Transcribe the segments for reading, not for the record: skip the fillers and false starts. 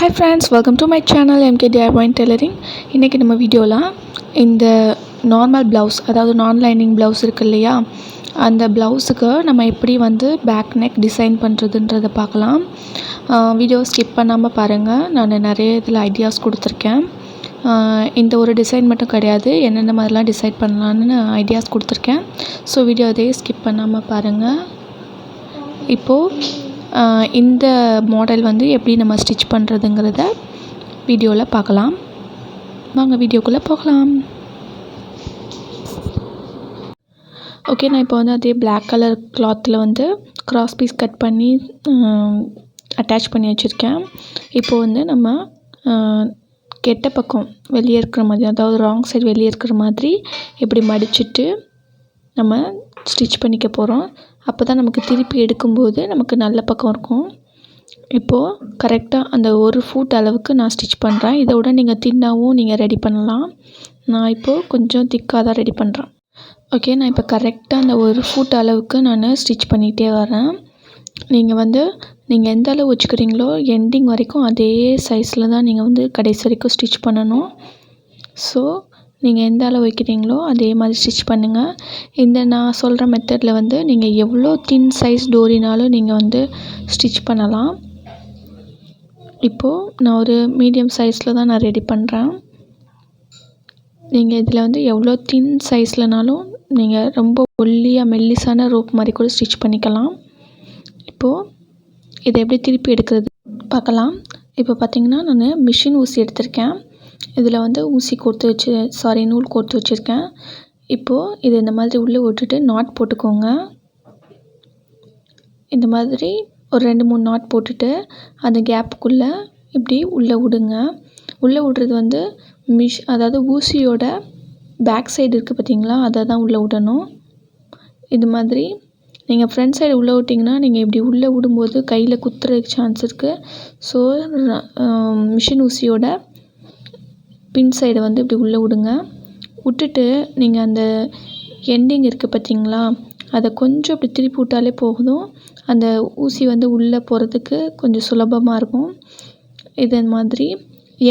Hi friends, welcome to my channel MK Tailoring. இன்றைக்கி நம்ம வீடியோவில் இந்த நார்மல் ப்ளவுஸ், அதாவது நான் லைனிங் ப்ளவுஸ் இருக்குது இல்லையா, அந்த ப்ளவுஸுக்கு நம்ம எப்படி பேக் நெக் டிசைன் பண்ணுறதுன்றதை பார்க்கலாம். வீடியோ ஸ்கிப் பண்ணாமல் பாருங்கள். நான் நிறைய இதில் ஐடியாஸ் கொடுத்துருக்கேன். இந்த ஒரு டிசைன் மட்டும் கிடையாது, என்னென்ன மாதிரிலாம் டிசைட் பண்ணலான்னு ஐடியாஸ் கொடுத்துருக்கேன். ஸோ வீடியோ அதையே ஸ்கிப் பண்ணாமல் பாருங்கள். இப்போது இந்த மாடல் எப்படி நம்ம ஸ்டிச் பண்ணுறதுங்கிறத வீடியோவில் பார்க்கலாம். வாங்க வீடியோக்குள்ளே போகலாம். ஓகே, நான் இப்போ அதே பிளாக் கலர் கிளாத்தில் கிராஸ் பீஸ் கட் பண்ணி அட்டாச் பண்ணி வச்சுருக்கேன். இப்போது நம்ம கெட்ட பக்கம் வெளியே இருக்கிற மாதிரி, அதாவது ராங் சைடு வெளியே இருக்கிற மாதிரி இப்படி மடிச்சுட்டு நம்ம ஸ்டிச் பண்ணிக்க போகிறோம். அப்போ தான் நமக்கு திருப்பி எடுக்கும்போது நமக்கு நல்ல பக்கம் இருக்கும். இப்போது கரெக்டாக அந்த ஒரு ஃபுட் அளவுக்கு நான் ஸ்டிச் பண்ணுறேன். இதை விட நீங்கள் தின்னாகவும் நீங்கள் ரெடி பண்ணலாம். நான் இப்போது கொஞ்சம் திக்காக தான் ரெடி பண்ணுறேன். ஓகே, நான் இப்போ கரெக்டாக அந்த ஒரு ஃபுட் அளவுக்கு நான் ஸ்டிச் பண்ணிகிட்டே வரேன். நீங்கள் எந்த அளவு வச்சுக்கிறீங்களோ எண்டிங் வரைக்கும் அதே சைஸில் தான் நீங்கள் கடைசி வரைக்கும் ஸ்டிச் பண்ணணும். ஸோ நீங்கள் எந்த அளவு வைக்கிறீங்களோ அதே மாதிரி ஸ்டிச் பண்ணுங்கள். இந்த நான் சொல்கிற மெத்தடில் நீங்கள் எவ்வளோ தின் சைஸ் டோரினாலும் நீங்கள் ஸ்டிச் பண்ணலாம். இப்போது நான் ஒரு மீடியம் சைஸில் தான் நான் ரெடி பண்ணுறேன். நீங்கள் இதில் எவ்வளோ தின் சைஸ்லனாலும் நீங்கள் ரொம்ப ஒல்லியாக மெல்லிசான ரோப் மாதிரி கூட ஸ்டிச் பண்ணிக்கலாம். இப்போது இதை எப்படி திருப்பி எடுக்கிறது பார்க்கலாம். இப்போ பார்த்திங்கன்னா நான் மிஷின் ஊசி எடுத்திருக்கேன். இதில் ஊசி நூல் கோர்த்து வச்சுருக்கேன். இப்போது இது இந்த மாதிரி உள்ளே விட்டுட்டு நாட் போட்டுக்கோங்க. இந்த மாதிரி ஒரு 2-3 நாட் போட்டுட்டு அந்த கேப்புக்குள்ளே இப்படி உள்ளே விடுங்க. உள்ளே விடுறது அதாவது ஊசியோட பேக் சைடு இருக்குது பார்த்திங்களா, அதை தான் உள்ளே விடணும். இது மாதிரி நீங்கள் ஃப்ரண்ட் சைடு உள்ளே விட்டிங்கன்னா நீங்கள் இப்படி உள்ளே விடும்போது கையில் குத்துறதுக்கு சான்ஸ் இருக்குது. ஸோ மிஷின் ஊசியோட பின் சைடை இப்படி உள்ளே விடுங்க. விட்டுட்டு நீங்கள் அந்த எண்டிங் இருக்குது பார்த்திங்களா, அதை கொஞ்சம் இப்படி திருப்பி விட்டாலே போதும். அந்த ஊசி உள்ளே போகிறதுக்கு கொஞ்சம் சுலபமாக இருக்கும். இதே மாதிரி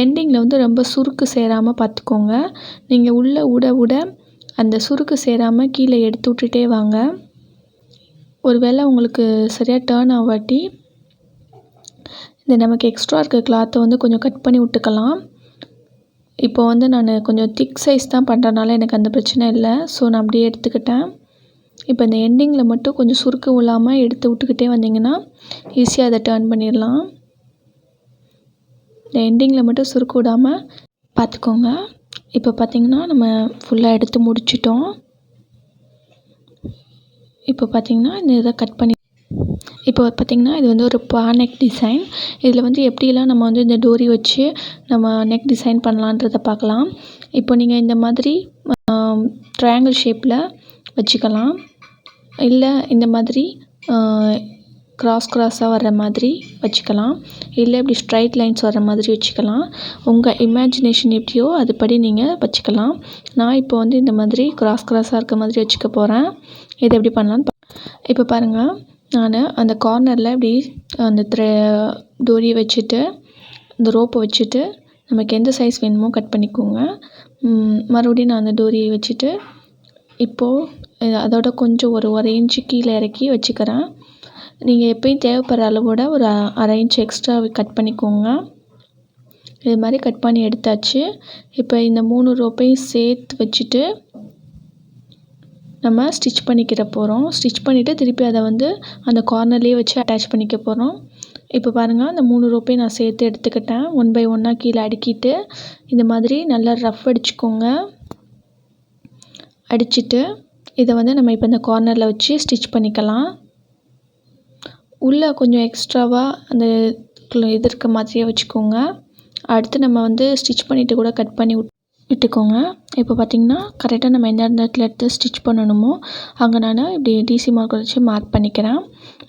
எண்டிங்கில் ரொம்ப சுருக்கு சேராமல் பார்த்துக்கோங்க. நீங்கள் உள்ளே விட அந்த சுருக்கு சேராமல் கீழே எடுத்து விட்டுட்டே வாங்க. ஒருவேளை உங்களுக்கு சரியாக டேர்ன் ஆகாட்டி இந்த நமக்கு எக்ஸ்ட்ரா இருக்க கிளாத்தை கொஞ்சம் கட் பண்ணி விட்டுக்கலாம். இப்போ நான் கொஞ்சம் திக் சைஸ் தான் பண்ணுறதுனால எனக்கு அந்த பிரச்சனை இல்லை. ஸோ நான் அப்படியே எடுத்துக்கிட்டேன். இப்போ இந்த எண்டிங்கில் மட்டும் கொஞ்சம் சுருக்கு இல்லாமல் எடுத்து விட்டுக்கிட்டே வந்தீங்கன்னா ஈஸியாக அதை டர்ன் பண்ணிடலாம். இந்த எண்டிங்கில் மட்டும் சுருக்கு விடாமல் பார்த்துக்கோங்க. இப்போ பார்த்திங்கன்னா நம்ம ஃபுல்லாக எடுத்து முடிச்சிட்டோம். இப்போ பார்த்திங்கன்னா இந்த இதை கட் பண்ணி இப்போ பார்த்திங்கன்னா இது ஒரு நெக் டிசைன். இதில் எப்படிலாம் நம்ம இந்த டோரி வச்சு நம்ம நெக் டிசைன் பண்ணலான்றதை பார்க்கலாம். இப்போ நீங்கள் இந்த மாதிரி ட்ரையாங்கிள் ஷேப்பில் வச்சுக்கலாம். இல்லை இந்த மாதிரி கிராஸாக வர்ற மாதிரி வச்சுக்கலாம். இல்லை இப்படி ஸ்ட்ரைட் லைன்ஸ் வர்ற மாதிரி வச்சுக்கலாம். உங்கள் இமேஜினேஷன் எப்படியோ அதுபடி நீங்கள் வச்சுக்கலாம். நான் இப்போ இந்த மாதிரி கிராஸாக இருக்க மாதிரி வச்சுக்க போகிறேன். இதை எப்படி பண்ணலான்னு இப்போ பாருங்கள். நான் அந்த கார்னரில் இப்படி அந்த டோரியை வச்சுட்டு இந்த ரோப்பை வச்சுட்டு நமக்கு எந்த சைஸ் வேணுமோ கட் பண்ணிக்கோங்க. மறுபடியும் நான் அந்த டோரியை வச்சுட்டு இப்போது அதோட கொஞ்சம் ஒரு 1 இன்ச்சு கீழே இறக்கி வச்சுக்கிறேன். நீங்கள் எப்பயும் தேவைப்படுற அளவோட ஒரு 1/2 இன்ச் எக்ஸ்ட்ரா கட் பண்ணிக்கோங்க. இது மாதிரி கட் பண்ணி எடுத்தாச்சு. இப்போ இந்த 3 ரோப்பையும் சேர்த்து வச்சுட்டு நம்ம ஸ்டிச் பண்ணிக்கிற போகிறோம். ஸ்டிச் பண்ணிவிட்டு திருப்பி அதை அந்த கார்னர்லேயே வச்சு அட்டாச் பண்ணிக்க போகிறோம். இப்போ பாருங்கள், அந்த 3 ரோப்பையும் நான் சேர்த்து எடுத்துக்கிட்டேன். 1 by 1 கீழே அடுக்கிட்டு இந்த மாதிரி நல்லா ரஃப் அடிச்சுக்கோங்க. அடிச்சுட்டு இதை நம்ம இப்போ இந்த கார்னரில் வச்சு ஸ்டிச் பண்ணிக்கலாம். உள்ளே கொஞ்சம் எக்ஸ்ட்ராவாக அந்த இது இருக்க மாதிரியே வச்சுக்கோங்க. அடுத்து நம்ம ஸ்டிச் பண்ணிவிட்டு கூட கட் பண்ணி விட்டுக்கோங்க. இப்போ பார்த்திங்கன்னா கரெக்டாக நம்ம எந்த இடத்துல எடுத்து ஸ்டிச் பண்ணணுமோ அங்கே நான் இப்படி டிசி மார்க்கர் வச்சு மார்க் பண்ணிக்கிறேன்.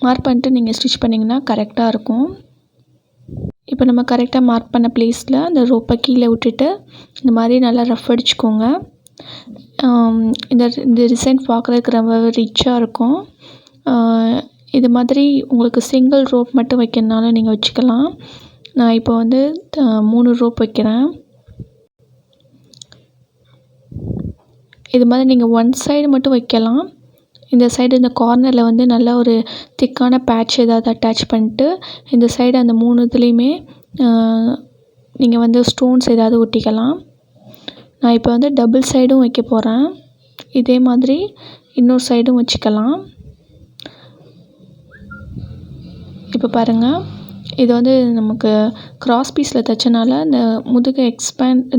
மார்க் பண்ணிட்டு நீங்கள் ஸ்டிச் பண்ணிங்கன்னா கரெக்டாக இருக்கும். இப்போ நம்ம கரெக்டாக மார்க் பண்ண ப்ளேஸில் அந்த ரோப்பை கீழே விட்டுட்டு இந்த மாதிரி நல்லா ரஃப் அடிச்சுக்கோங்க. இந்த டிசைன் பார்க்குறதுக்கு ரொம்ப ரிச்சாக இருக்கும். இது மாதிரி உங்களுக்கு சிங்கிள் ரோப் மட்டும் வைக்கிறனாலும் நீங்கள் வச்சுக்கலாம். நான் இப்போ வந்து 3 ரோப் வைக்கிறேன். இது மாதிரி நீங்கள் ஒன் சைடு மட்டும் வைக்கலாம். இந்த சைடு இந்த கார்னரில் வந்து நல்லா ஒரு திக்கான பேட்ச் ஏதாவது அட்டாச் பண்ணிட்டு இந்த சைடு அந்த 3 இதுலேயுமே நீங்கள் வந்து ஸ்டோன்ஸ் ஏதாவது ஒட்டிக்கலாம். நான் இப்போ வந்து டபுள் சைடும் வைக்க போகிறேன். இதே மாதிரி இன்னொரு சைடும் வச்சுக்கலாம். இப்போ பாருங்கள், இது வந்து நமக்கு கிராஸ் பீஸில் தைச்சனால இந்த முதுகு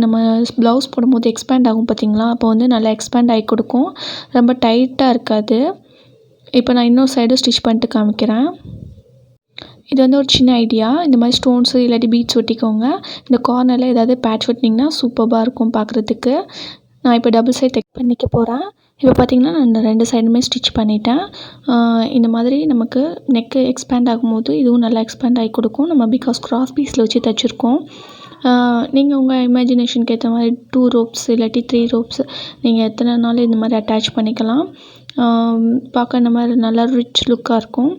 நம்ம ப்ளவுஸ் போடும்போது எக்ஸ்பேண்ட் ஆகும் பார்த்தீங்களா? அப்போ வந்து நல்லா எக்ஸ்பேண்ட் ஆகி கொடுக்கும். ரொம்ப டைட்டாக இருக்காது. இப்போ நான் இன்னொரு சைடும் ஸ்டிச் பண்ணிட்டு காமிக்கிறேன். இது வந்து ஒரு சின்ன ஐடியா. இந்த மாதிரி ஸ்டோன்ஸு இல்லாட்டி பீட்ஸ் ஒட்டிக்கோங்க. இந்த கார்னரில் ஏதாவது பேட்ச் ஒட்டினீங்கன்னா சூப்பராக இருக்கும் பார்க்குறதுக்கு. நான் இப்போ டபுள் சைட் தைக் பண்ணிக்க போகிறேன். இப்போ பார்த்திங்கன்னா நான் இந்த 2 சைடுமே ஸ்டிச் பண்ணிட்டேன். இந்த மாதிரி நமக்கு நெக்கு எக்ஸ்பேண்ட் ஆகும்போது இதுவும் நல்லா எக்ஸ்பேண்ட் ஆகி கொடுக்கும். நம்ம பிகாஸ் கிராஸ் பீஸில் வச்சு தைச்சிருக்கோம். நீங்கள் உங்கள் இமேஜினேஷனுக்கு ஏற்ற மாதிரி 2 ரோப்ஸ் இல்லாட்டி 3 ரோப்ஸ் நீங்கள் எத்தனை நாள் இந்த மாதிரி அட்டாச் பண்ணிக்கலாம். பார்க்க இந்த மாதிரி நல்லா ரிச் லுக்காக இருக்கும்.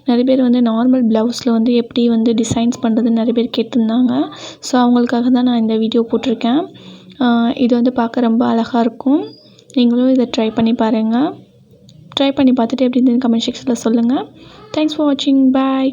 நிறைய பேர் வந்து நார்மல் ப்ளவுஸில் வந்து எப்படி வந்து டிசைன்ஸ் பண்ணுறதுன்னு நிறைய பேர் கேட்டிருந்தாங்க. ஸோ அவங்களுக்காக தான் நான் இந்த வீடியோ போட்டிருக்கேன். இது வந்து பார்க்க ரொம்ப அழகாக இருக்கும். நீங்களும் இதை ட்ரை பண்ணி பாருங்கள். ட்ரை பண்ணி பார்த்துட்டு எப்படி இருந்ததுன்னு கமெண்ட் செக்ஷனில் சொல்லுங்கள். தேங்க்ஸ் ஃபார் வாட்சிங். பாய்.